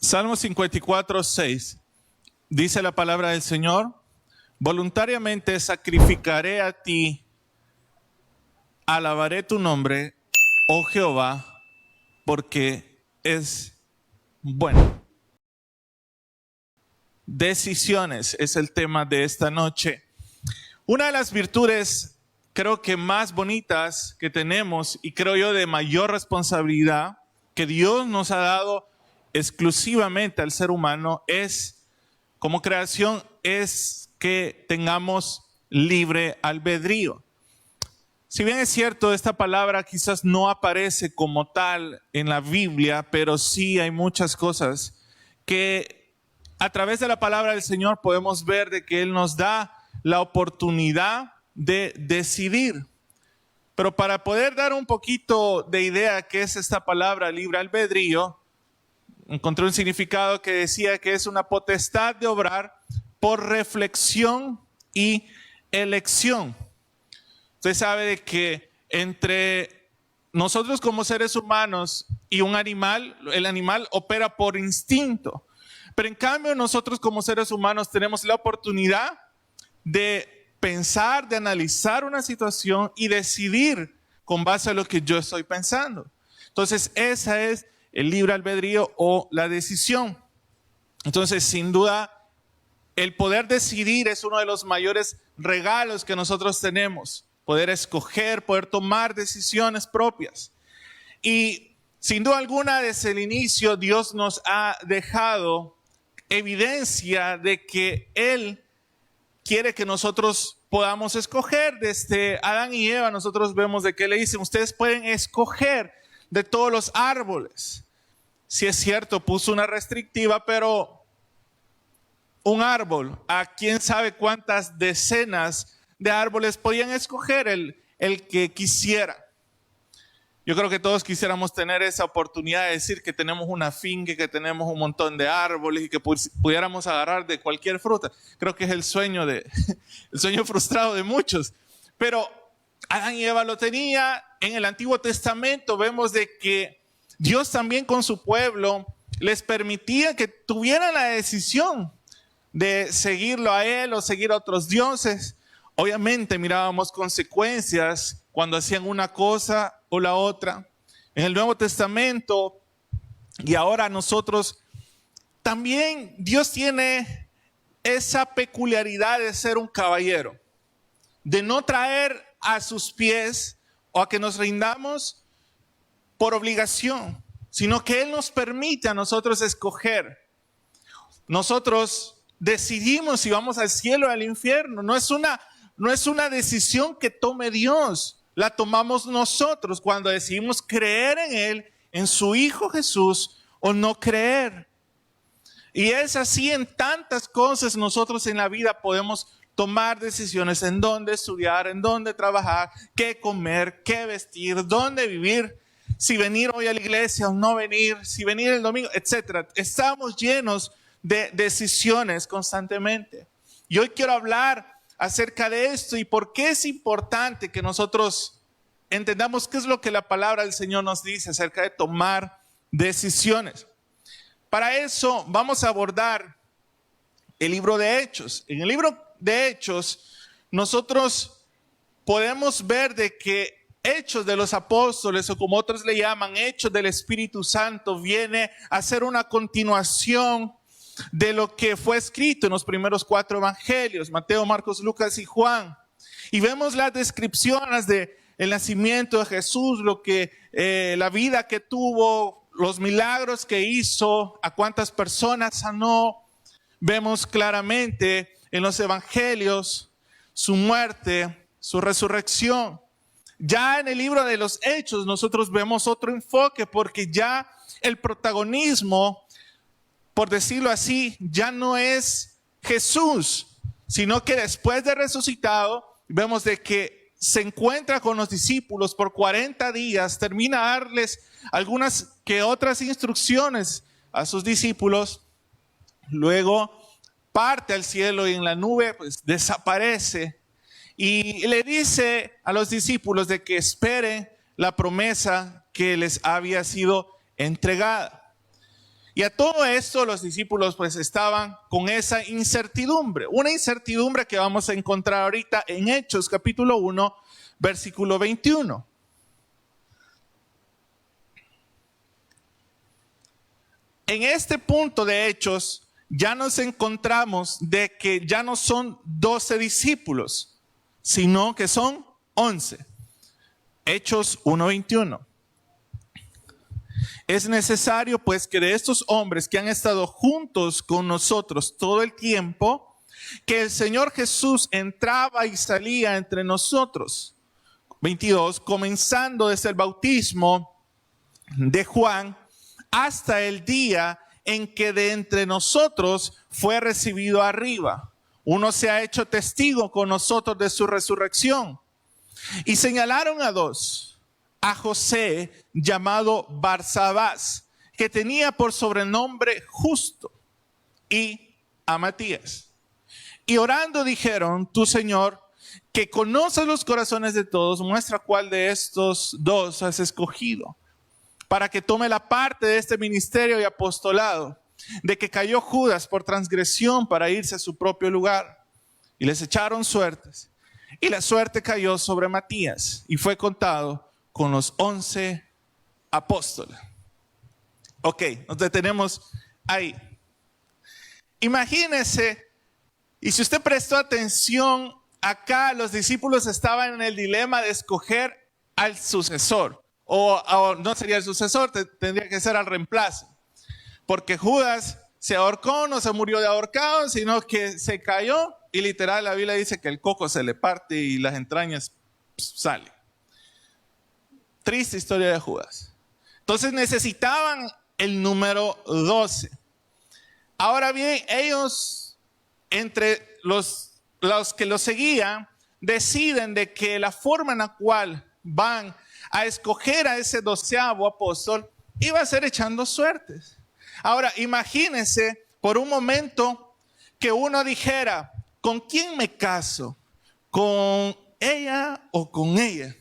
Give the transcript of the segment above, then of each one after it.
Salmo 54, 6. Dice la palabra del Señor: voluntariamente sacrificaré a ti, alabaré tu nombre, oh Jehová, porque es bueno. Decisiones es el tema de esta noche. Una de las virtudes, creo que más bonitas que tenemos, y creo yo de mayor responsabilidad, que Dios nos ha dado exclusivamente al ser humano, es, como creación, es que tengamos libre albedrío. Si bien es cierto, esta palabra quizás no aparece como tal en la Biblia, pero sí hay muchas cosas que a través de la palabra del Señor podemos ver de que Él nos da la oportunidad de decidir. Pero para poder dar un poquito de idea qué es esta palabra libre albedrío, encontré un significado que decía que es una potestad de obrar por reflexión y elección. Usted sabe de que entre nosotros como seres humanos y un animal, el animal opera por instinto. Pero en cambio nosotros como seres humanos tenemos la oportunidad de pensar, de analizar una situación y decidir con base a lo que yo estoy pensando. Entonces, esa es el libre albedrío o la decisión. Entonces, sin duda, el poder decidir es uno de los mayores regalos que nosotros tenemos. Poder escoger, poder tomar decisiones propias. Y sin duda alguna, desde el inicio, Dios nos ha dejado evidencia de que Él quiere que nosotros podamos escoger. Desde Adán y Eva nosotros vemos de que le dicen: ustedes pueden escoger de todos los árboles. Si es cierto, puso una restrictiva, pero un árbol, a quién sabe cuántas decenas de árboles podían escoger el que quisiera. Yo creo que todos quisiéramos tener esa oportunidad de decir que tenemos una finca, que tenemos un montón de árboles y que pudiéramos agarrar de cualquier fruta. Creo que es el sueño el sueño frustrado de muchos. Pero Adán y Eva lo tenía. En el Antiguo Testamento vemos de que Dios también con su pueblo les permitía que tuvieran la decisión de seguirlo a Él o seguir a otros dioses. Obviamente mirábamos consecuencias cuando hacían una cosa o la otra. En el Nuevo Testamento y ahora nosotros también, Dios tiene esa peculiaridad de ser un caballero, de no traer a sus pies o a que nos rindamos por obligación, sino que Él nos permite a nosotros escoger. Nosotros decidimos si vamos al cielo o al infierno. No es una decisión que tome Dios. La tomamos nosotros cuando decidimos creer en Él, en su Hijo Jesús, o no creer. Y es así en tantas cosas. Nosotros en la vida podemos tomar decisiones en dónde estudiar, en dónde trabajar, qué comer, qué vestir, dónde vivir, si venir hoy a la iglesia o no venir, si venir el domingo, etc. Estamos llenos de decisiones constantemente. Y hoy quiero hablar acerca de esto y por qué es importante que nosotros entendamos qué es lo que la palabra del Señor nos dice acerca de tomar decisiones. Para eso vamos a abordar el libro de Hechos. En el libro de Hechos nosotros podemos ver de que Hechos de los Apóstoles, o como otros le llaman, Hechos del Espíritu Santo, viene a ser una continuación de lo que fue escrito en los primeros 4 evangelios: Mateo, Marcos, Lucas y Juan. Y vemos las descripciones del nacimiento de Jesús, la vida que tuvo, los milagros que hizo, a cuántas personas sanó. Vemos claramente en los evangelios su muerte, su resurrección. Ya en el libro de los Hechos nosotros vemos otro enfoque, porque ya el protagonismo, por decirlo así, ya no es Jesús, sino que después de resucitado, vemos de que se encuentra con los discípulos por 40 días, termina a darles algunas que otras instrucciones a sus discípulos, luego parte al cielo y en la nube pues desaparece y le dice a los discípulos de que esperen la promesa que les había sido entregada. Y a todo esto los discípulos pues estaban con esa incertidumbre, una incertidumbre que vamos a encontrar ahorita en Hechos capítulo 1, versículo 21. En este punto de Hechos ya nos encontramos de que ya no son 12 discípulos, sino que son 11. Hechos 1:21. Es necesario pues que de estos hombres que han estado juntos con nosotros todo el tiempo, que el Señor Jesús entraba y salía entre nosotros. 22, comenzando desde el bautismo de Juan hasta el día en que de entre nosotros fue recibido arriba. Uno se ha hecho testigo con nosotros de su resurrección. Y señalaron a dos, a José, llamado Barsabás, que tenía por sobrenombre Justo, y a Matías. Y orando dijeron, tú, Señor, que conoces los corazones de todos, muestra cuál de estos dos has escogido, para que tome la parte de este ministerio y apostolado, de que cayó Judas por transgresión para irse a su propio lugar. Y les echaron suertes. Y la suerte cayó sobre Matías y fue contado con los 11 apóstoles. Ok, nos detenemos ahí. Imagínense, y si usted prestó atención, acá los discípulos estaban en el dilema de escoger al sucesor. O no sería el sucesor, tendría que ser al reemplazo. Porque Judas se ahorcó, no se murió de ahorcado, sino que se cayó y literal la Biblia dice que el coco se le parte y las entrañas salen. Triste historia de Judas. Entonces necesitaban el número 12. Ahora bien, ellos, entre los que lo seguían, deciden de que la forma en la cual van a escoger a ese 12º apóstol iba a ser echando suertes. Ahora, imagínense por un momento que uno dijera, ¿con quién me caso? ¿Con ella o con ella?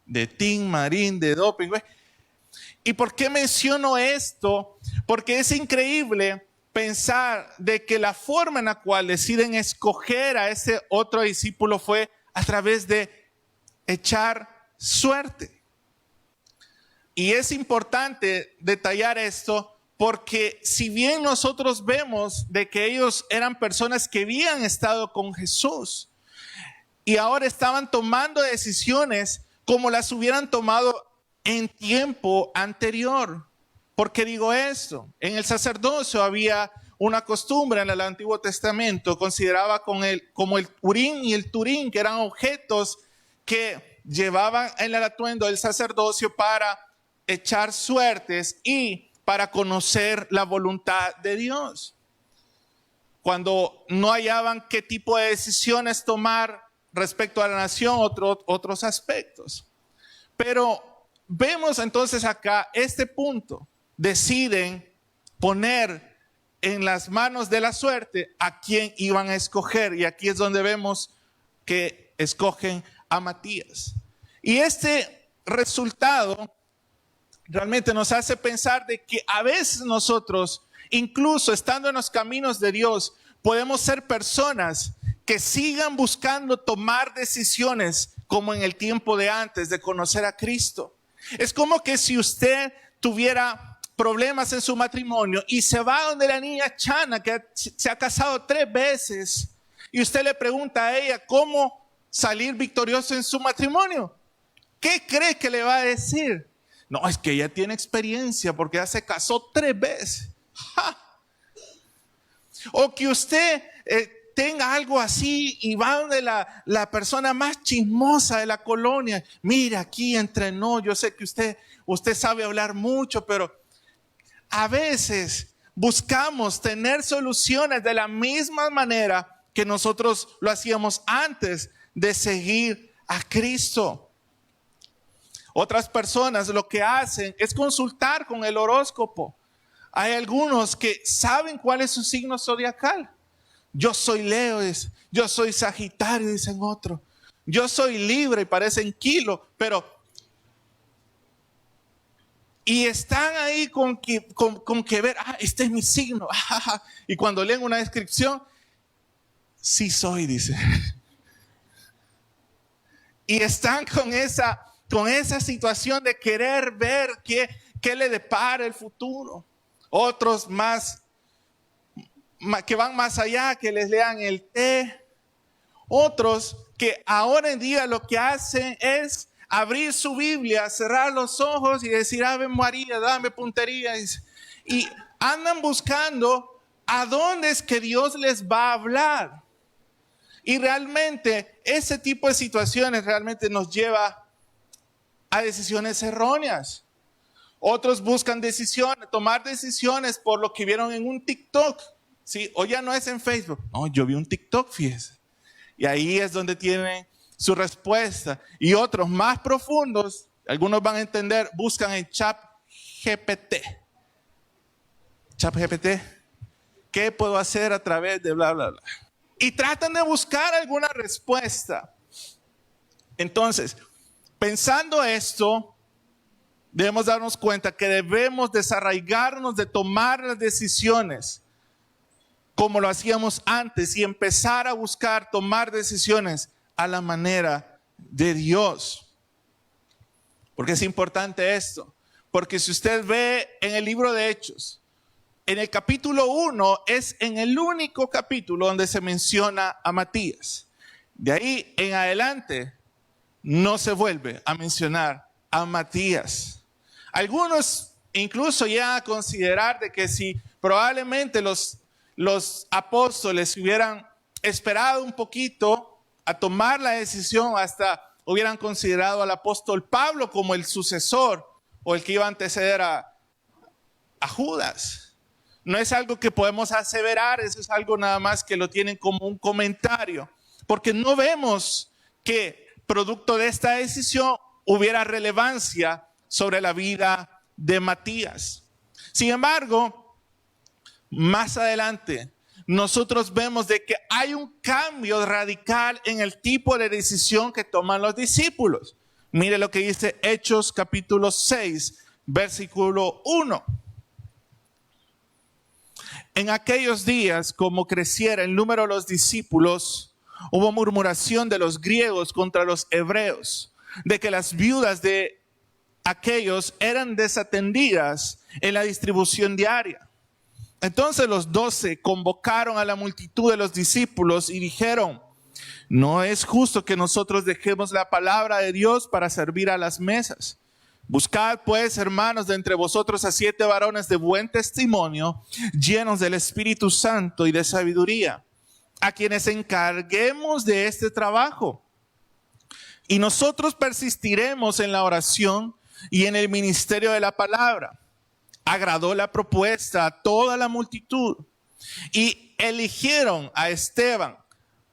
De Tim Marín, de doping. ¿Y por qué menciono esto? Porque es increíble pensar de que la forma en la cual deciden escoger a ese otro discípulo fue a través de echar suerte. Y es importante detallar esto porque si bien nosotros vemos de que ellos eran personas que habían estado con Jesús y ahora estaban tomando decisiones como las hubieran tomado en tiempo anterior. ¿Por qué digo esto? En el sacerdocio había una costumbre en el Antiguo Testamento, consideraba como el Urim y el Turim, que eran objetos que llevaban en el atuendo del sacerdocio para echar suertes y para conocer la voluntad de Dios. Cuando no hallaban qué tipo de decisiones tomar respecto a la nación, otros aspectos. Pero vemos entonces acá este punto. Deciden poner en las manos de la suerte a quién iban a escoger. Y aquí es donde vemos que escogen a Matías. Y este resultado realmente nos hace pensar de que a veces nosotros, incluso estando en los caminos de Dios, podemos ser personas que sigan buscando tomar decisiones como en el tiempo de antes de conocer a Cristo. Es como que si usted tuviera problemas en su matrimonio y se va donde la niña Chana, que se ha casado 3 veces, y usted le pregunta a ella cómo salir victorioso en su matrimonio. ¿Qué cree que le va a decir? No, es que ella tiene experiencia porque ya se casó 3 veces. ¡Ja! O que usted tenga algo así y va donde la persona más chismosa de la colonia. Mira, aquí entrenó, yo sé que usted sabe hablar mucho, pero a veces buscamos tener soluciones de la misma manera que nosotros lo hacíamos antes de seguir a Cristo. Otras personas lo que hacen es consultar con el horóscopo. Hay algunos que saben cuál es su signo zodiacal. Yo soy Leo, yo soy Sagitario, dicen otros. Yo soy Libra y parecen Kilo, pero Y están ahí con que ver, este es mi signo. Y cuando leen una descripción, sí soy, dice. Y están con esa situación de querer ver qué le depara el futuro. Otros que van más allá, que les lean el té. Otros que ahora en día lo que hacen es abrir su Biblia, cerrar los ojos y decir, Ave María, dame puntería. Y andan buscando a dónde es que Dios les va a hablar. Y realmente ese tipo de situaciones realmente nos lleva a decisiones erróneas. Otros buscan tomar decisiones por lo que vieron en un TikTok. ¿Sí? O ya no es en Facebook. No, yo vi un TikTok, fíjese. Y ahí es donde tienen su respuesta. Y otros más profundos, algunos van a entender, buscan en ChatGPT. ChatGPT, ¿qué puedo hacer a través de bla, bla, bla? Y tratan de buscar alguna respuesta. Entonces, pensando esto, debemos darnos cuenta que debemos desarraigarnos de tomar las decisiones como lo hacíamos antes y empezar a buscar tomar decisiones a la manera de Dios. Porque es importante esto. Porque si usted ve en el libro de Hechos, en el capítulo 1 es en el único capítulo donde se menciona a Matías. De ahí en adelante no se vuelve a mencionar a Matías. Algunos incluso llegan a considerar de que si probablemente los apóstoles hubieran esperado un poquito a tomar la decisión, hasta hubieran considerado al apóstol Pablo como el sucesor o el que iba a anteceder a Judas. No es algo que podemos aseverar, eso es algo nada más que lo tienen como un comentario, porque no vemos que producto de esta decisión hubiera relevancia sobre la vida de Matías. Sin embargo, más adelante, nosotros vemos de que hay un cambio radical en el tipo de decisión que toman los discípulos. Mire lo que dice Hechos capítulo 6, versículo 1. En aquellos días, como creciera el número de los discípulos, hubo murmuración de los griegos contra los hebreos, de que las viudas de aquellos eran desatendidas en la distribución diaria. Entonces los 12 convocaron a la multitud de los discípulos y dijeron, no es justo que nosotros dejemos la palabra de Dios para servir a las mesas. Buscad pues, hermanos, de entre vosotros a 7 varones de buen testimonio, llenos del Espíritu Santo y de sabiduría, a quienes encarguemos de este trabajo. Y nosotros persistiremos en la oración y en el ministerio de la palabra. Agradó la propuesta a toda la multitud y eligieron a Esteban,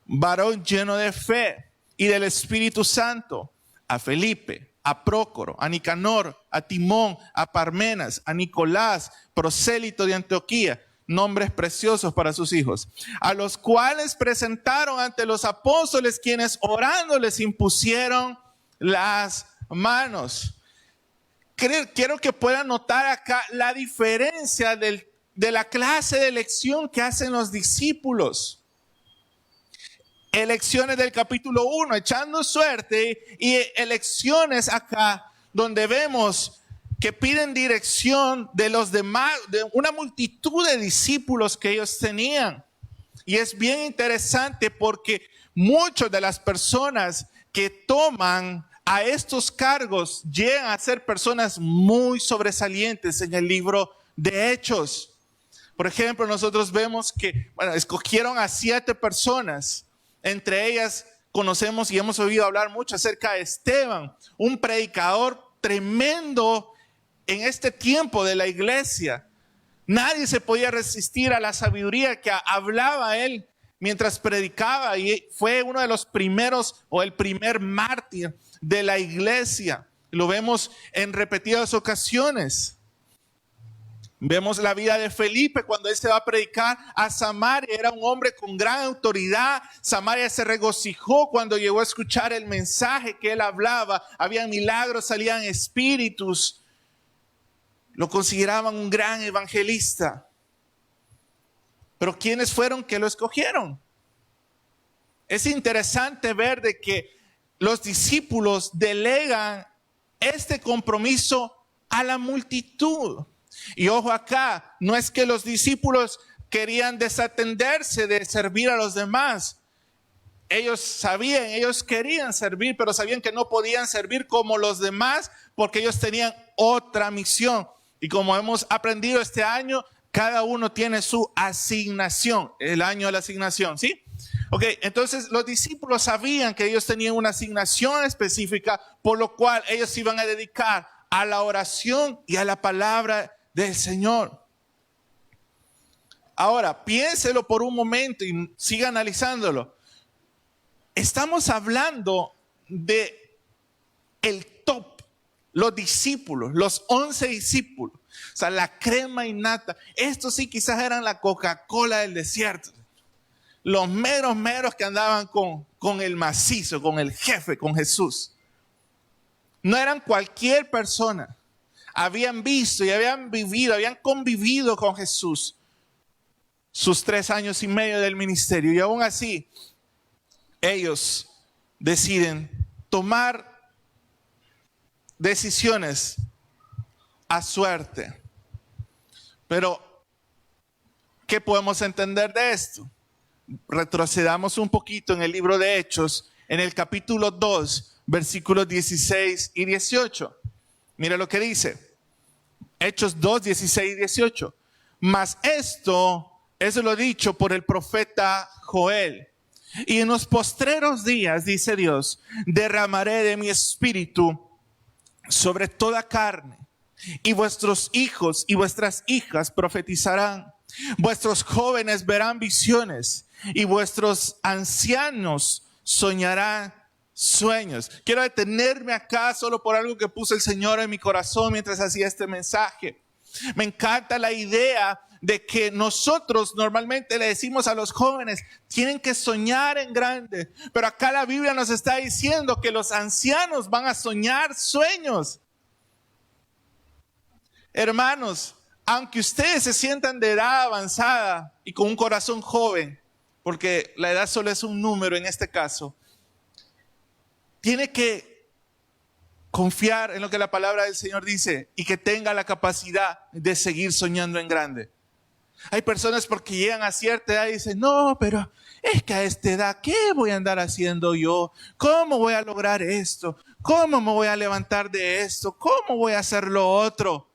varón lleno de fe y del Espíritu Santo, a Felipe, a Prócoro, a Nicanor, a Timón, a Parmenas, a Nicolás, prosélito de Antioquía, nombres preciosos para sus hijos, a los cuales presentaron ante los apóstoles, quienes orando les impusieron las manos. Quiero que puedan notar acá la diferencia de la clase de elección que hacen los discípulos. Elecciones del capítulo 1, echando suerte, y elecciones acá donde vemos que piden dirección de los demás, de una multitud de discípulos que ellos tenían. Y es bien interesante porque muchas de las personas que toman a estos cargos llegan a ser personas muy sobresalientes en el libro de Hechos. Por ejemplo, nosotros vemos que escogieron a 7 personas. Entre ellas conocemos y hemos oído hablar mucho acerca de Esteban, un predicador tremendo en este tiempo de la iglesia. Nadie se podía resistir a la sabiduría que hablaba él mientras predicaba, y fue uno de los primeros o el primer mártir de la iglesia. Lo vemos en repetidas ocasiones. Vemos la vida de Felipe cuando él se va a predicar a Samaria. Era un hombre con gran autoridad. Samaria se regocijó cuando llegó a escuchar el mensaje que él hablaba. Habían milagros, salían espíritus. lo consideraban un gran evangelista. Pero ¿quiénes fueron que lo escogieron? Es interesante ver de que los discípulos delegan este compromiso a la multitud. Y ojo acá, no es que los discípulos querían desatenderse de servir a los demás. Ellos sabían, ellos querían servir, pero sabían que no podían servir como los demás porque ellos tenían otra misión. Y como hemos aprendido este año, cada uno tiene su asignación, el año de la asignación, ¿sí? Ok, entonces los discípulos sabían que ellos tenían una asignación específica, por lo cual ellos se iban a dedicar a la oración y a la palabra del Señor. Ahora, piénselo por un momento y siga analizándolo. Estamos hablando de el top, los discípulos, los 11 discípulos, o sea, la crema innata. Estos sí quizás eran la Coca-Cola del desierto. Los meros que andaban con el macizo, con el jefe, con Jesús. No eran cualquier persona. Habían visto y habían vivido, habían convivido con Jesús sus 3 años y medio del ministerio. Y aún así, ellos deciden tomar decisiones a suerte. Pero, ¿qué podemos entender de esto? Retrocedamos un poquito en el libro de Hechos, en el capítulo 2, versículos 16 y 18. Mira lo que dice. Hechos 2, 16 y 18. Mas esto es lo dicho por el profeta Joel. Y en los postreros días, dice Dios, derramaré de mi espíritu sobre toda carne. Y vuestros hijos y vuestras hijas profetizarán. Vuestros jóvenes verán visiones y vuestros ancianos soñarán sueños. Quiero detenerme acá solo por algo que puso el Señor en mi corazón mientras hacía este mensaje. Me encanta la idea de que nosotros normalmente le decimos a los jóvenes, tienen que soñar en grande. Pero acá la Biblia nos está diciendo que los ancianos van a soñar sueños. Hermanos, aunque ustedes se sientan de edad avanzada y con un corazón joven, porque la edad solo es un número en este caso, tiene que confiar en lo que la palabra del Señor dice y que tenga la capacidad de seguir soñando en grande. Hay personas porque llegan a cierta edad y dicen, no, pero es que a esta edad, ¿qué voy a andar haciendo yo? ¿Cómo voy a lograr esto? ¿Cómo me voy a levantar de esto? ¿Cómo voy a hacer lo otro?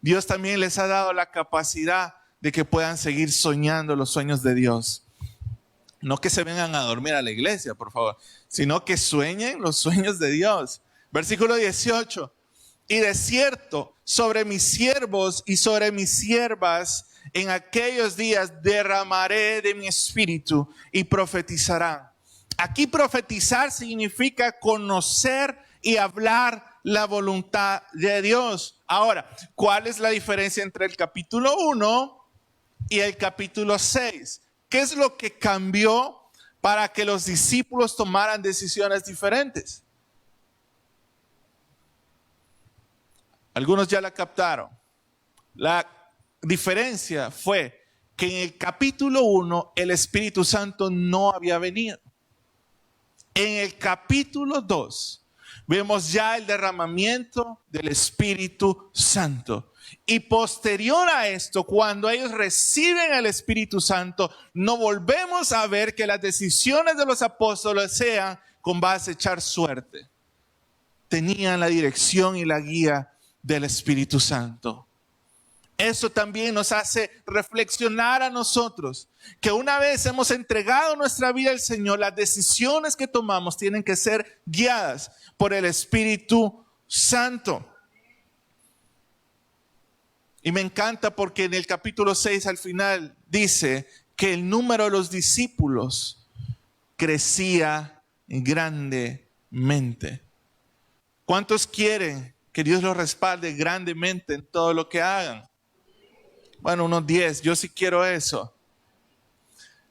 Dios también les ha dado la capacidad de que puedan seguir soñando los sueños de Dios. No que se vengan a dormir a la iglesia, por favor, sino que sueñen los sueños de Dios. Versículo 18. Y de cierto, sobre mis siervos y sobre mis siervas, en aquellos días derramaré de mi espíritu y profetizarán. Aquí profetizar significa conocer y hablar la voluntad de Dios. Ahora, ¿cuál es la diferencia entre el capítulo 1 y el capítulo 6? ¿Qué es lo que cambió para que los discípulos tomaran decisiones diferentes? Algunos ya la captaron. La diferencia fue que en el capítulo 1 el Espíritu Santo no había venido. En el capítulo 2 vemos ya el derramamiento del Espíritu Santo. Y posterior a esto, cuando ellos reciben el Espíritu Santo, no volvemos a ver que las decisiones de los apóstoles sean con base a echar suerte. Tenían la dirección y la guía del Espíritu Santo. Eso también nos hace reflexionar a nosotros, que una vez hemos entregado nuestra vida al Señor, las decisiones que tomamos tienen que ser guiadas por el Espíritu Santo. Y me encanta porque en el capítulo 6 al final dice que el número de los discípulos crecía grandemente. ¿Cuántos quieren que Dios los respalde grandemente en todo lo que hagan? Bueno, unos 10, yo sí quiero eso.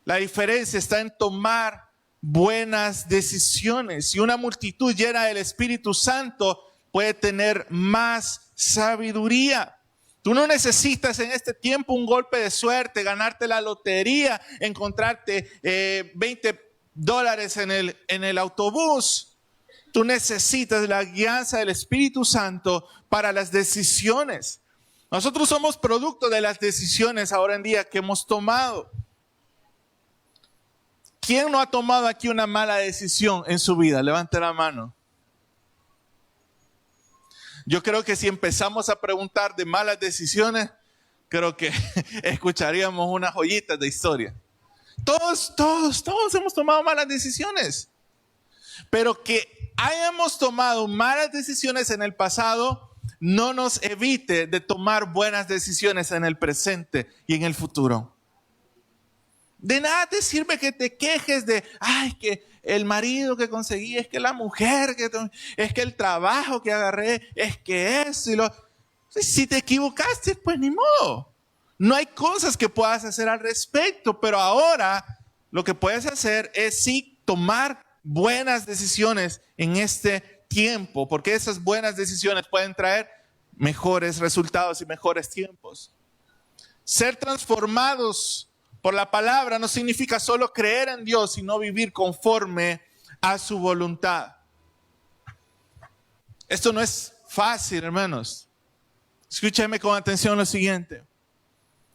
La diferencia está en tomar buenas decisiones. Y una multitud llena del Espíritu Santo puede tener más sabiduría. Tú no necesitas en este tiempo un golpe de suerte, ganarte la lotería, encontrarte $20 en el autobús. Tú necesitas la guianza del Espíritu Santo para las decisiones. Nosotros somos producto de las decisiones ahora en día que hemos tomado. ¿Quién no ha tomado aquí una mala decisión en su vida? Levante la mano. Yo creo que si empezamos a preguntar de malas decisiones, creo que escucharíamos unas joyitas de historia. Todos hemos tomado malas decisiones. Pero que hayamos tomado malas decisiones en el pasado no nos evite de tomar buenas decisiones en el presente y en el futuro. De nada te sirve que te quejes de, que el marido que conseguí, es que la mujer, es que el trabajo que agarré, es que eso y lo... Si te equivocaste, pues ni modo. No hay cosas que puedas hacer al respecto, pero ahora lo que puedes hacer es sí tomar buenas decisiones en este tiempo, porque esas buenas decisiones pueden traer mejores resultados y mejores tiempos. Ser transformados por la palabra no significa solo creer en Dios, sino vivir conforme a su voluntad. Esto no es fácil, hermanos. Escúchame con atención lo siguiente.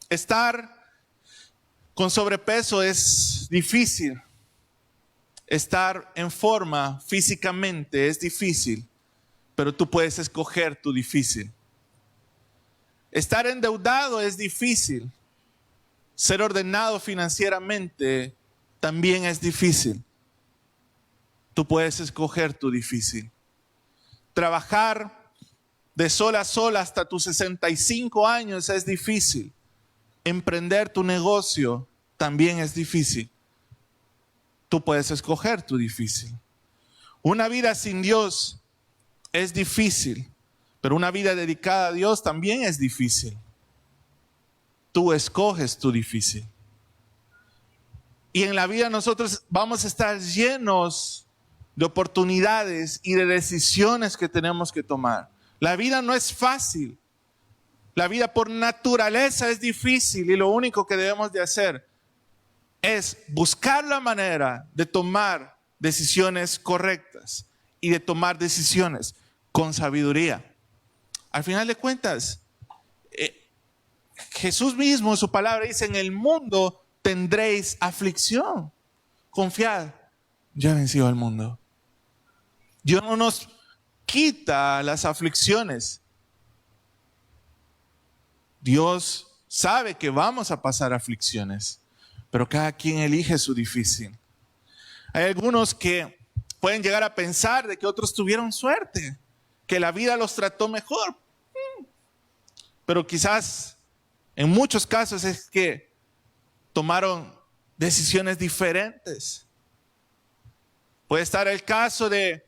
Estar con sobrepeso es difícil. Estar en forma físicamente es difícil, pero tú puedes escoger tu difícil. Estar endeudado es difícil. Ser ordenado financieramente también es difícil. Tú puedes escoger tu difícil. Trabajar de sol a sol hasta tus 65 años es difícil. Emprender tu negocio también es difícil. Tú puedes escoger tu difícil. Una vida sin Dios es difícil, pero una vida dedicada a Dios también es difícil. Tú escoges tu difícil. Y en la vida nosotros vamos a estar llenos de oportunidades y de decisiones que tenemos que tomar. La vida no es fácil. La vida por naturaleza es difícil y lo único que debemos de hacer es buscar la manera de tomar decisiones correctas y de tomar decisiones con sabiduría. Al final de cuentas, Jesús mismo en su palabra dice, en el mundo tendréis aflicción. Confiad, yo he vencido al mundo. Dios no nos quita las aflicciones. Dios sabe que vamos a pasar aflicciones, pero cada quien elige su difícil. Hay algunos que pueden llegar a pensar de que otros tuvieron suerte, que la vida los trató mejor. Pero quizás en muchos casos es que tomaron decisiones diferentes. Puede estar el caso de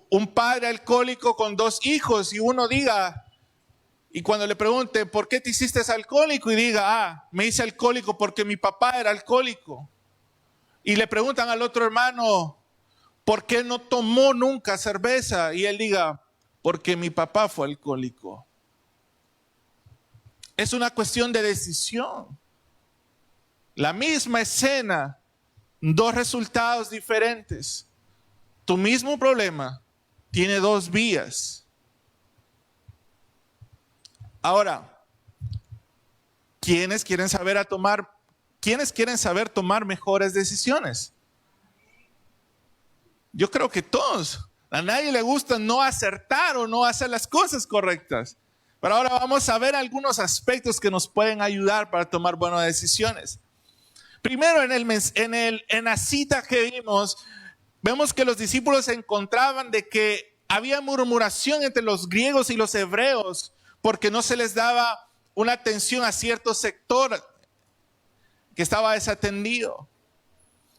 un padre alcohólico con 2 hijos y uno diga, y cuando le pregunte, ¿por qué te hiciste alcohólico? Y diga, me hice alcohólico porque mi papá era alcohólico. Y le preguntan al otro hermano, ¿por qué no tomó nunca cerveza? Y él diga, porque mi papá fue alcohólico. Es una cuestión de decisión. La misma escena, 2 resultados diferentes. Tu mismo problema tiene 2 vías. Ahora, ¿quiénes quieren saber tomar mejores decisiones? Yo creo que todos. A nadie le gusta no acertar o no hacer las cosas correctas. Pero ahora vamos a ver algunos aspectos que nos pueden ayudar para tomar buenas decisiones. Primero, en la cita que vemos que los discípulos se encontraban de que había murmuración entre los griegos y los hebreos porque no se les daba una atención a cierto sector que estaba desatendido.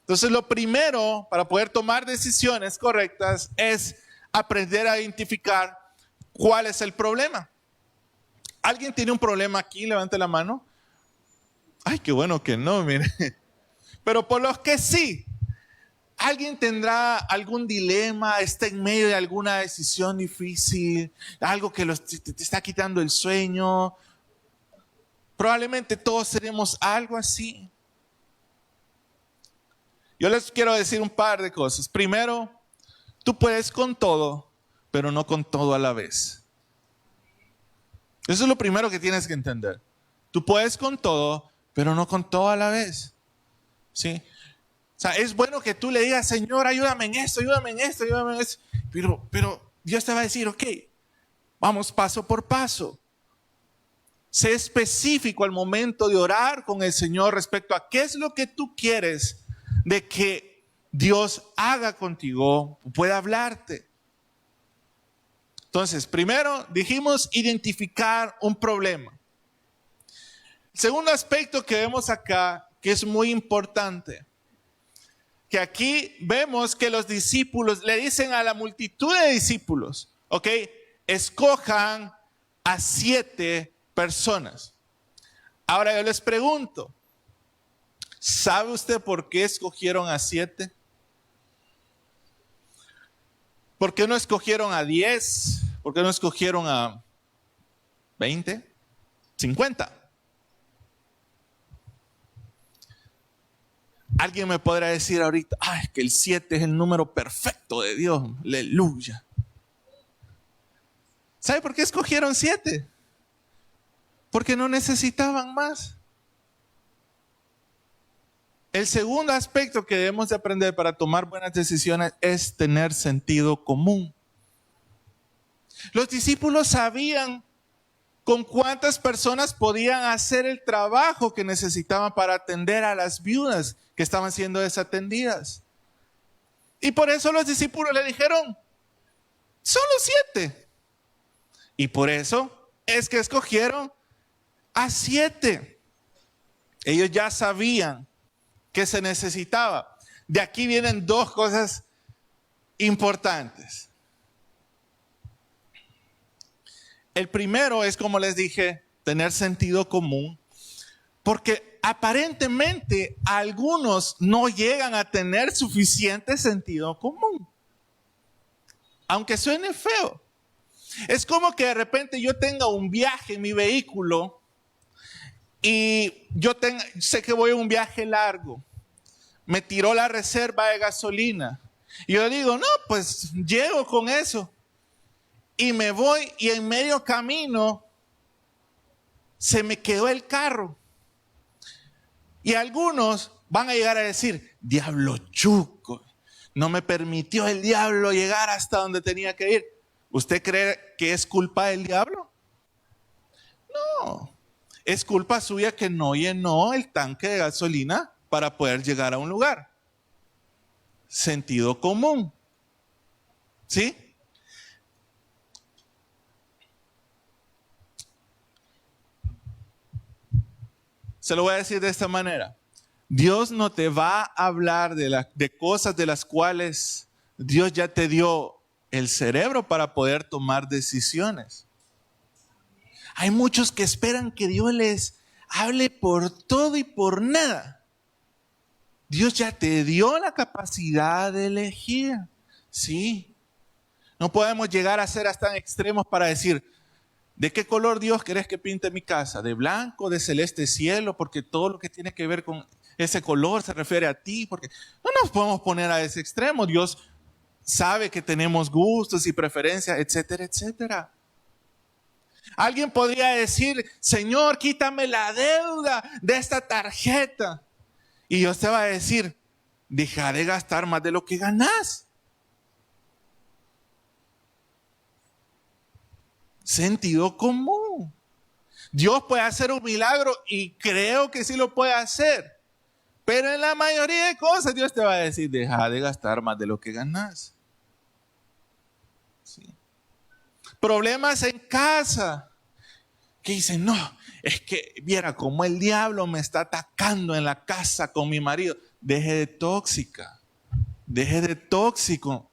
Entonces, lo primero para poder tomar decisiones correctas es aprender a identificar cuál es el problema. ¿Alguien tiene un problema aquí? Levante la mano. Ay, qué bueno que no, mire. Pero por los que sí, Alguien tendrá algún dilema, está en medio de alguna decisión difícil, algo que te está quitando el sueño. Probablemente todos tenemos algo así. Yo les quiero decir un par de cosas. Primero, tú puedes con todo, pero no con todo a la vez. Eso es lo primero que tienes que entender. Tú puedes con todo, pero no con todo a la vez. ¿Sí? O sea, es bueno que tú le digas, Señor, ayúdame en esto, ayúdame en esto, ayúdame en esto. Pero Dios te va a decir, ok, vamos paso por paso. Sé específico al momento de orar con el Señor respecto a qué es lo que tú quieres de que Dios haga contigo, pueda hablarte. Entonces, primero dijimos identificar un problema. El segundo aspecto que vemos acá, que es muy importante, que aquí vemos que los discípulos le dicen a la multitud de discípulos, ok, escojan a 7 personas. Ahora yo les pregunto, ¿sabe usted por qué escogieron a 7? ¿Por qué no escogieron a 10? ¿Por qué no escogieron a 20? 50. Alguien me podrá decir ahorita, es que el 7 es el número perfecto de Dios. Aleluya. ¿Sabe por qué escogieron 7? Porque no necesitaban más. El segundo aspecto que debemos de aprender para tomar buenas decisiones es tener sentido común. Los discípulos sabían con cuántas personas podían hacer el trabajo que necesitaban para atender a las viudas que estaban siendo desatendidas. Y por eso los discípulos le dijeron, solo 7. Y por eso es que escogieron a 7. Ellos ya sabían que se necesitaba. De aquí vienen 2 cosas importantes. El primero es, como les dije, tener sentido común, porque aparentemente algunos no llegan a tener suficiente sentido común, aunque suene feo. Es como que de repente yo tenga un viaje en mi vehículo y sé que voy a un viaje largo. Me tiró la reserva de gasolina. Y yo digo, no, pues llego con eso. Y me voy y en medio camino se me quedó el carro. Y algunos van a llegar a decir, diablo chuco, no me permitió el diablo llegar hasta donde tenía que ir. ¿Usted cree que es culpa del diablo? No, es culpa suya que no llenó el tanque de gasolina para poder llegar a un lugar. Sentido común. ¿Sí? Se lo voy a decir de esta manera. Dios no te va a hablar de cosas de las cuales Dios ya te dio el cerebro para poder tomar decisiones. Hay muchos que esperan que Dios les hable por todo y por nada. Dios ya te dio la capacidad de elegir. Sí. No podemos llegar a ser hasta extremos para decir, ¿de qué color Dios querés que pinte mi casa? ¿De blanco, de celeste cielo? Porque todo lo que tiene que ver con ese color se refiere a ti. Porque no nos podemos poner a ese extremo. Dios sabe que tenemos gustos y preferencias, etcétera, etcétera. Alguien podría decir, Señor, quítame la deuda de esta tarjeta. Y Dios te va a decir, deja de gastar más de lo que ganas. Sentido común. Dios puede hacer un milagro y creo que sí lo puede hacer. Pero en la mayoría de cosas Dios te va a decir, deja de gastar más de lo que ganas. ¿Sí? Problemas en casa. Que dicen, no, es que viera cómo el diablo me está atacando en la casa con mi marido. Deje de tóxica. Deje de tóxico.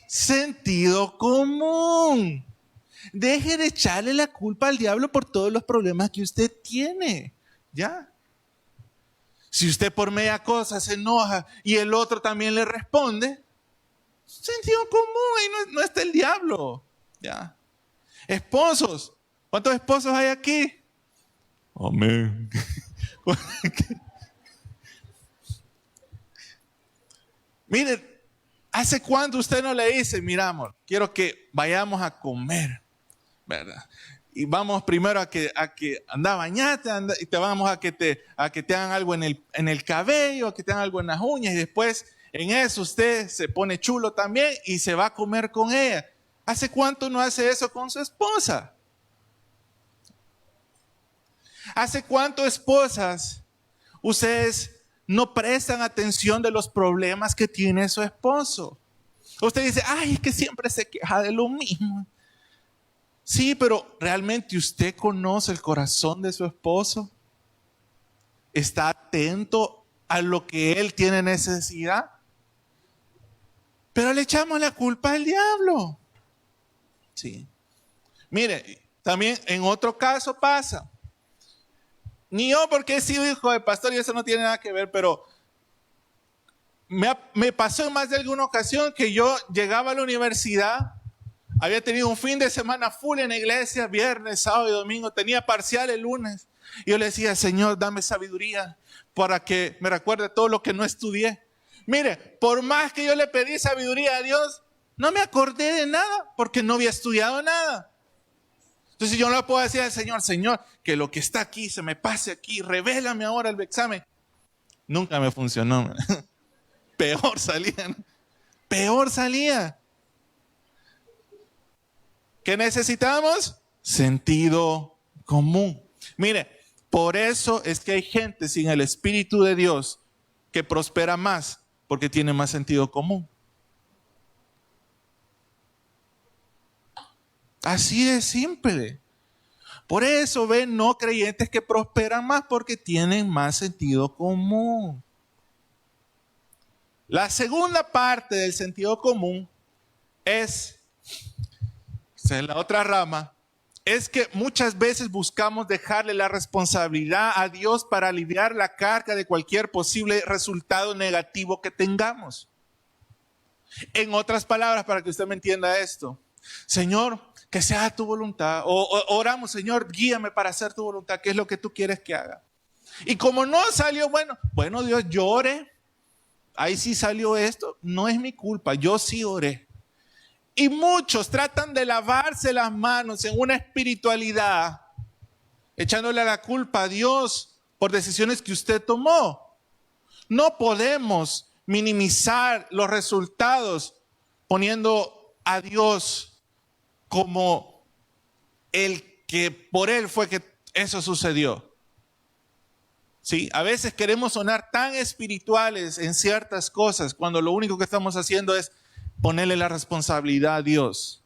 Sentido común. Deje de echarle la culpa al diablo por todos los problemas que usted tiene. ¿Ya? Si usted por media cosa se enoja y el otro también le responde, sentido común, ahí no está el diablo. ¿Ya? Esposos, ¿cuántos esposos hay aquí? Amén. Miren, ¿hace cuánto usted no le dice, mira amor, quiero que vayamos a comer, ¿verdad? Y vamos primero a que anda, bañate, y te vamos a que te hagan algo en el cabello, a que te hagan algo en las uñas, y después en eso usted se pone chulo también y se va a comer con ella. ¿Hace cuánto no hace eso con su esposa? ¿Hace cuánto, esposas, ustedes no prestan atención de los problemas que tiene su esposo? Usted dice, ay, es que siempre se queja de lo mismo. Sí, pero ¿realmente usted conoce el corazón de su esposo? ¿Está atento a lo que él tiene necesidad? Pero le echamos la culpa al diablo. Sí. Mire, también en otro caso pasa. Ni yo porque he sido hijo de pastor y eso no tiene nada que ver, pero me pasó en más de alguna ocasión que yo llegaba a la universidad, había tenido un fin de semana full en la iglesia, viernes, sábado y domingo, tenía parcial el lunes. Y yo le decía, Señor, dame sabiduría para que me recuerde todo lo que no estudié. Mire, por más que yo le pedí sabiduría a Dios, no me acordé de nada porque no había estudiado nada. Entonces yo no le puedo decir al Señor, Señor, que lo que está aquí se me pase aquí, revélame ahora el examen. Nunca me funcionó. Peor salía, ¿no? Peor salía. ¿Qué necesitamos? Sentido común. Mire, por eso es que hay gente sin el Espíritu de Dios que prospera más, porque tiene más sentido común. Así de simple. Por eso ven no creyentes que prosperan más porque tienen más sentido común. La segunda parte del sentido común es la otra rama, es que muchas veces buscamos dejarle la responsabilidad a Dios para aliviar la carga de cualquier posible resultado negativo que tengamos. En otras palabras, para que usted me entienda esto, Señor, que sea tu voluntad. O oramos, Señor, guíame para hacer tu voluntad. ¿Qué es lo que tú quieres que haga? Y como no salió bueno Dios, yo oré. Ahí sí salió esto. No es mi culpa, yo sí oré. Y muchos tratan de lavarse las manos en una espiritualidad, echándole la culpa a Dios por decisiones que usted tomó. No podemos minimizar los resultados poniendo a Dios como el que por él fue que eso sucedió. Sí, a veces queremos sonar tan espirituales en ciertas cosas cuando lo único que estamos haciendo es ponerle la responsabilidad a Dios.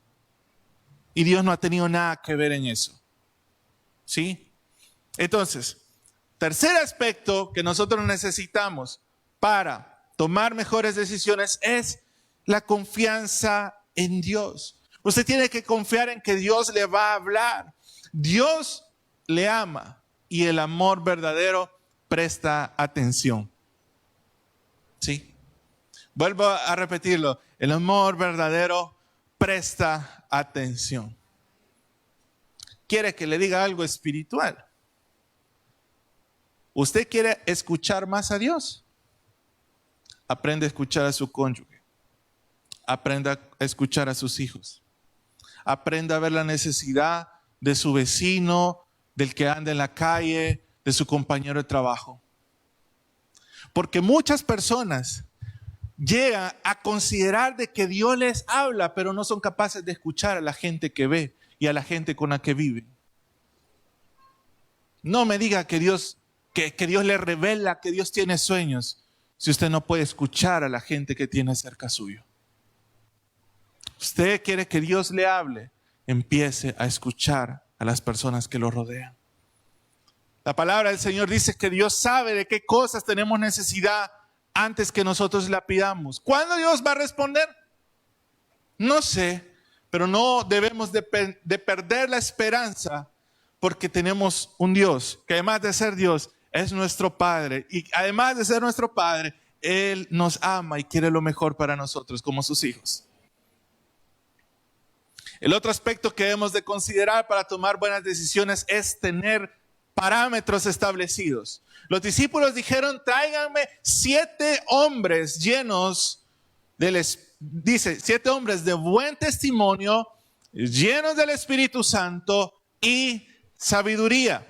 Y Dios no ha tenido nada que ver en eso. ¿Sí? Entonces, tercer aspecto que nosotros necesitamos para tomar mejores decisiones es la confianza en Dios. Usted tiene que confiar en que Dios le va a hablar. Dios le ama y el amor verdadero presta atención. ¿Sí? Vuelvo a repetirlo. El amor verdadero presta atención. ¿Quiere que le diga algo espiritual? ¿Usted quiere escuchar más a Dios? Aprende a escuchar a su cónyuge. Aprenda a escuchar a sus hijos. Aprenda a ver la necesidad de su vecino, del que anda en la calle, de su compañero de trabajo. Porque muchas personas llegan a considerar de que Dios les habla, pero no son capaces de escuchar a la gente que ve y a la gente con la que vive. No me diga que Dios le revela que Dios tiene sueños, si usted no puede escuchar a la gente que tiene cerca suyo. Usted quiere que Dios le hable, empiece a escuchar a las personas que lo rodean. La palabra del Señor dice que Dios sabe de qué cosas tenemos necesidad antes que nosotros la pidamos. ¿Cuándo Dios va a responder? No sé, pero no debemos de perder la esperanza porque tenemos un Dios que además de ser Dios es nuestro Padre. Y además de ser nuestro Padre, Él nos ama y quiere lo mejor para nosotros como sus hijos. El otro aspecto que debemos de considerar para tomar buenas decisiones es tener parámetros establecidos. Los discípulos dijeron, tráiganme 7 hombres llenos dice, 7 hombres de buen testimonio, llenos del Espíritu Santo y sabiduría.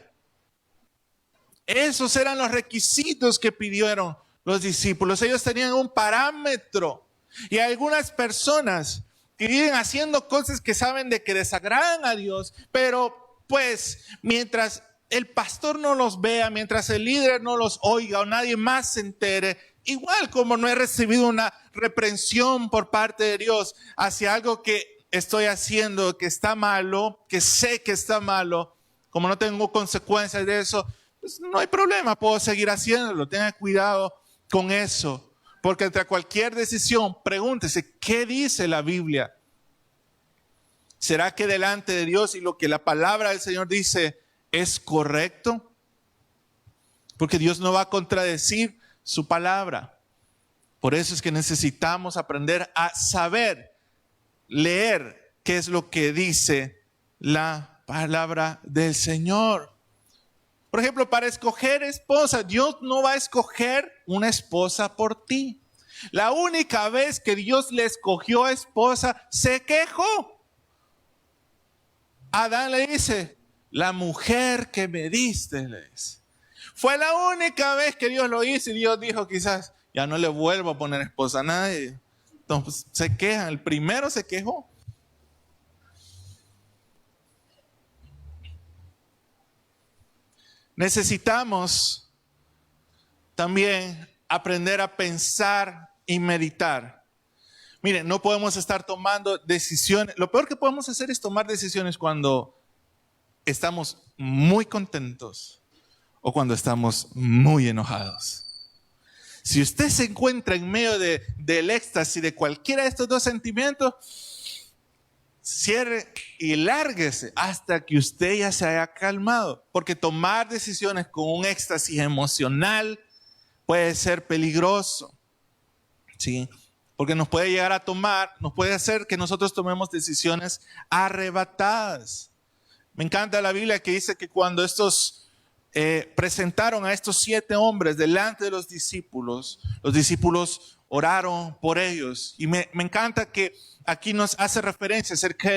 Esos eran los requisitos que pidieron los discípulos. Ellos tenían un parámetro. Y hay algunas personas que viven haciendo cosas que saben de que desagradan a Dios, pero pues mientras el pastor no los vea, mientras el líder no los oiga o nadie más se entere, igual como no he recibido una reprensión por parte de Dios hacia algo que estoy haciendo que está malo, que sé que está malo, como no tengo consecuencias de eso, pues no hay problema, puedo seguir haciéndolo. Tenga cuidado con eso, porque entre cualquier decisión, pregúntese, ¿qué dice la Biblia? ¿Será que delante de Dios y lo que la palabra del Señor dice es correcto? Porque Dios no va a contradecir su palabra. Por eso es que necesitamos aprender a saber leer qué es lo que dice la palabra del Señor. Por ejemplo, para escoger esposa, Dios no va a escoger una esposa por ti. La única vez que Dios le escogió esposa, se quejó. Adán le dice, la mujer que me diste, le dice. Fue la única vez que Dios lo hizo y Dios dijo, quizás ya no le vuelvo a poner esposa a nadie. Entonces se quejan, el primero se quejó. Necesitamos también aprender a pensar y meditar. Miren, no podemos estar tomando decisiones. Lo peor que podemos hacer es tomar decisiones cuando estamos muy contentos o cuando estamos muy enojados. Si usted se encuentra en medio del éxtasis de cualquiera de estos dos sentimientos, cierre y lárguese hasta que usted ya se haya calmado. Porque tomar decisiones con un éxtasis emocional puede ser peligroso, ¿sí? Porque nos puede llegar a nos puede hacer que nosotros tomemos decisiones arrebatadas. Me encanta la Biblia que dice que cuando estos presentaron a estos 7 hombres delante de los discípulos oraron por ellos. Y me encanta que aquí nos hace referencia acerca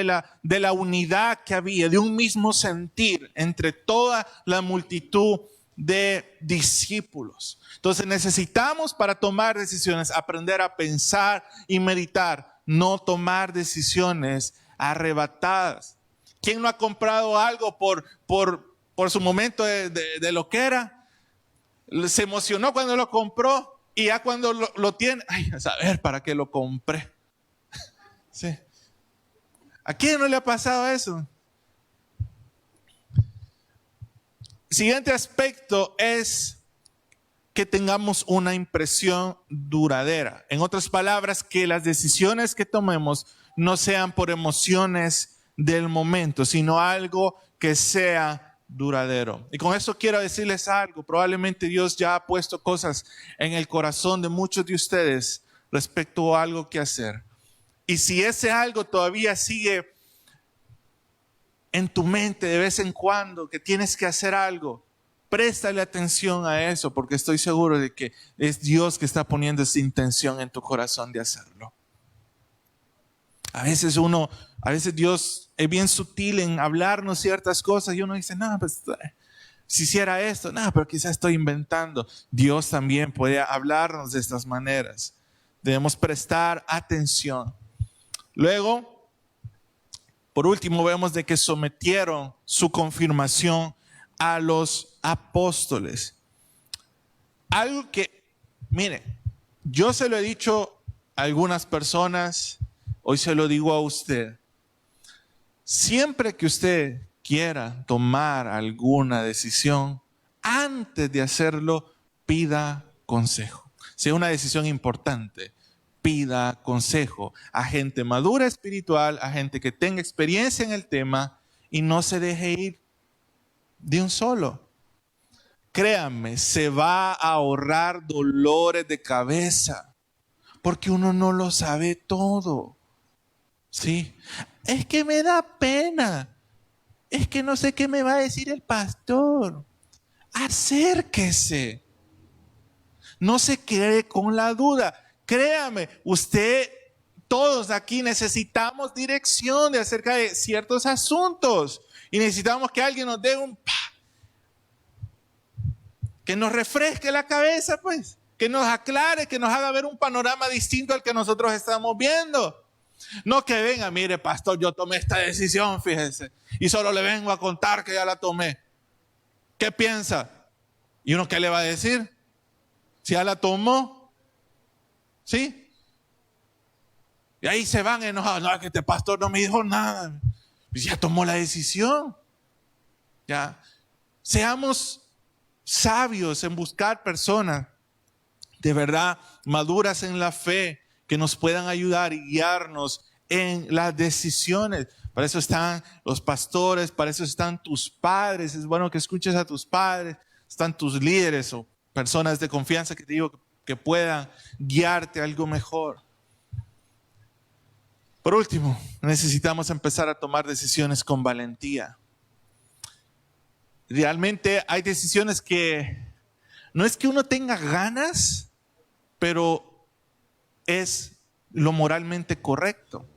de la unidad que había, de un mismo sentir entre toda la multitud de discípulos. Entonces necesitamos, para tomar decisiones, aprender a pensar y meditar, no tomar decisiones arrebatadas. ¿Quién no ha comprado algo por su momento de loquera? Se emocionó cuando lo compró y ya cuando lo tiene, ay, a saber para qué lo compré. Sí. ¿A quién no le ha pasado eso? Siguiente aspecto es que tengamos una impresión duradera. En otras palabras, que las decisiones que tomemos no sean por emociones del momento, sino algo que sea duradero. Y con esto quiero decirles algo. Probablemente Dios ya ha puesto cosas en el corazón de muchos de ustedes respecto a algo que hacer. Y si ese algo todavía sigue en tu mente de vez en cuando, que tienes que hacer algo, préstale atención a eso, porque estoy seguro de que es Dios que está poniendo esa intención en tu corazón de hacerlo. A veces Dios es bien sutil en hablarnos ciertas cosas y uno dice, no, pues si hiciera esto, no, pero quizás estoy inventando. Dios también puede hablarnos de estas maneras. Debemos prestar atención. Luego, por último, vemos de que sometieron su confirmación a los apóstoles. Algo que, mire, yo se lo he dicho a algunas personas, hoy se lo digo a usted. Siempre que usted quiera tomar alguna decisión, antes de hacerlo, pida consejo. Sea una decisión importante, pida consejo a gente madura espiritual, a gente que tenga experiencia en el tema y no se deje ir de un solo. créanme, se va a ahorrar dolores de cabeza, porque uno no lo sabe todo. ¿Sí? Es que me da pena. Es que no sé qué me va a decir el pastor. Acérquese. No se quede con la duda. Créame, todos aquí necesitamos dirección acerca de ciertos asuntos. Y necesitamos que alguien nos dé que nos refresque la cabeza, pues. Que nos aclare, que nos haga ver un panorama distinto al que nosotros estamos viendo. No que venga, mire pastor, yo tomé esta decisión, fíjese, y solo le vengo a contar que ya la tomé. ¿Qué piensa? ¿Y uno qué le va a decir? Si ya la tomó, ¿sí? Y ahí se van enojados. No, que este pastor no me dijo nada. Pues ya tomó la decisión. Ya. Seamos sabios en buscar personas de verdad maduras en la fe, que nos puedan ayudar y guiarnos en las decisiones. Para eso están los pastores, para eso están tus padres. Es bueno que escuches a tus padres, están tus líderes o personas de confianza que te digo que puedan guiarte a algo mejor. Por último, necesitamos empezar a tomar decisiones con valentía. Realmente hay decisiones que no es que uno tenga ganas, pero es lo moralmente correcto.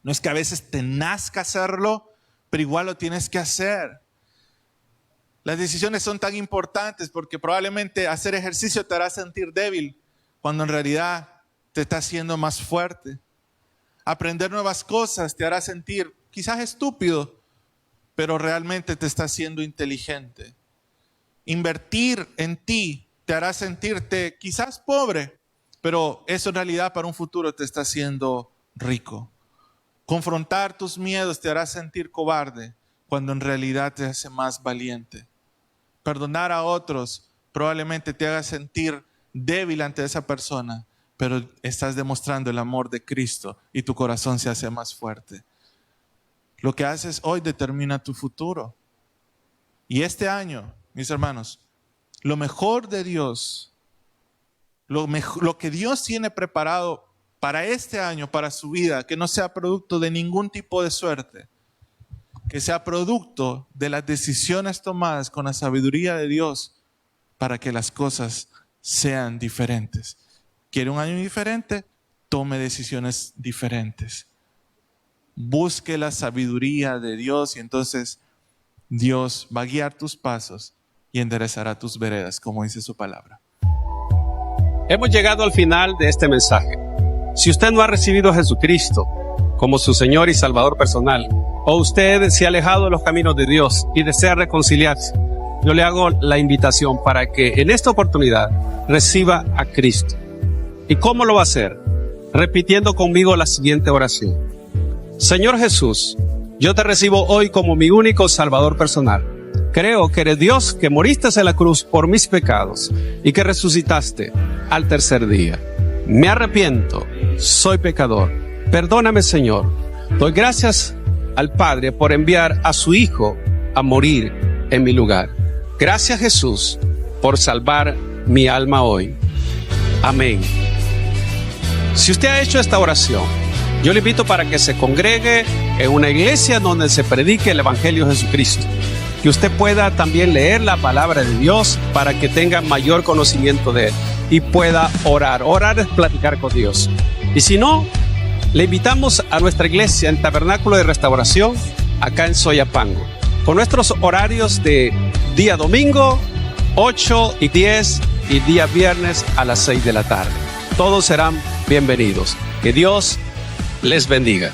No es que a veces te nazca hacerlo, pero igual lo tienes que hacer. Las decisiones son tan importantes porque probablemente hacer ejercicio te hará sentir débil, cuando en realidad te está haciendo más fuerte. Aprender nuevas cosas te hará sentir quizás estúpido, pero realmente te está haciendo inteligente. Invertir en ti te hará sentirte quizás pobre, pero eso en realidad para un futuro te está haciendo rico. Confrontar tus miedos te hará sentir cobarde, cuando en realidad te hace más valiente. Perdonar a otros probablemente te haga sentir débil ante esa persona, pero estás demostrando el amor de Cristo y tu corazón se hace más fuerte. Lo que haces hoy determina tu futuro. Y este año, mis hermanos, lo mejor de Dios, lo que Dios tiene preparado para este año, para su vida, que no sea producto de ningún tipo de suerte, que sea producto de las decisiones tomadas con la sabiduría de Dios para que las cosas sean diferentes. ¿Quiere un año diferente? Tome decisiones diferentes. Busque la sabiduría de Dios y entonces Dios va a guiar tus pasos y enderezará tus veredas, como dice su palabra. Hemos llegado al final de este mensaje. Si usted no ha recibido a Jesucristo como su Señor y Salvador personal, o usted se ha alejado de los caminos de Dios y desea reconciliarse, yo le hago la invitación para que en esta oportunidad reciba a Cristo. ¿Y cómo lo va a hacer? Repitiendo conmigo la siguiente oración. Señor Jesús, yo te recibo hoy como mi único Salvador personal. Creo que eres Dios, que moriste en la cruz por mis pecados y que resucitaste al tercer día. Me arrepiento, soy pecador. Perdóname, Señor. Doy gracias al Padre por enviar a su Hijo a morir en mi lugar. Gracias, Jesús, por salvar mi alma hoy. Amén. Si usted ha hecho esta oración, yo le invito para que se congregue en una iglesia donde se predique el Evangelio de Jesucristo. Que usted pueda también leer la palabra de Dios para que tenga mayor conocimiento de Él y pueda orar. Orar es platicar con Dios. Y si no, le invitamos a nuestra iglesia en Tabernáculo de Restauración, acá en Soyapango, con nuestros horarios de día domingo, 8 y 10, y día viernes a las 6 de la tarde. Todos serán bienvenidos. Que Dios les bendiga.